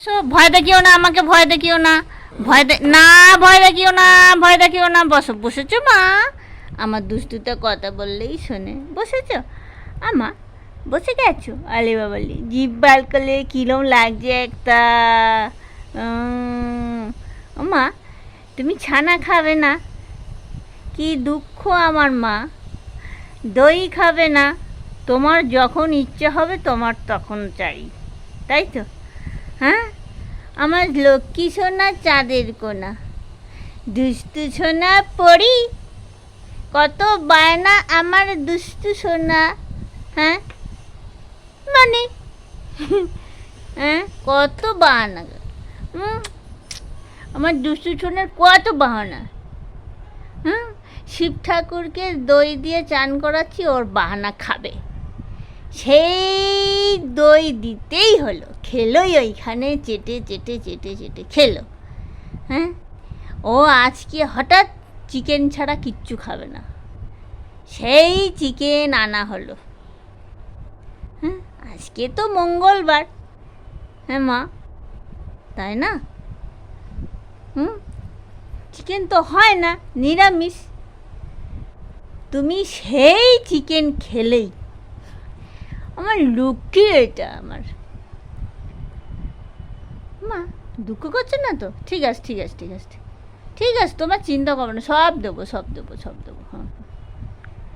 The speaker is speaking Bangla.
সো ভয় দেখিও না, আমাকে ভয় দেখিও না, ভয় দেখিও না। বসেছো মা? আমার দুষ্টুটা কথা বললেই শোনে। বসেছো আমা? বসে গেছো? আলে বাবালি, জিভ বার করলে কিরম লাগছে একটা। মা তুমি ছানা খাবে না? কি দুঃখ আমার মা। দই খাবে না? তোমার যখন ইচ্ছে হবে তোমার তখন চাই, তাই তো? হ্যাঁ, আমার লক্ষ্মী সোনা চাঁদের কোনা, দুষ্টু সোনা পড়ি, কত বায়না আমার দুষ্টু সোনা। হ্যাঁ মানে হ্যাঁ, কত বাহানা আমার দুষ্টু সোনার, কত বাহানা। হ্যাঁ, শিব ঠাকুরকে দই দিয়ে চান করাচ্ছি, ওর বাহানা খাবে, সেই দই দিতেই হলো। খেলোই ওইখানে চেটে চেটে চেটে চেটে খেলো। হ্যাঁ, ও আজকে হঠাৎ চিকেন ছাড়া কিচ্ছু খাবে না, সেই চিকেন আনা হলো। হ্যাঁ, আজকে তো মঙ্গলবার। হ্যাঁ মা, তাই না? চিকেন তো হয় না, নিরামিষ। তুমি সেই চিকেন খেলেই, আমার লক্ষ্মী এটা আমার মা। দুঃখ করছে না তো? ঠিক আছে, তোমার চিন্তা করবে না, সব দেবো।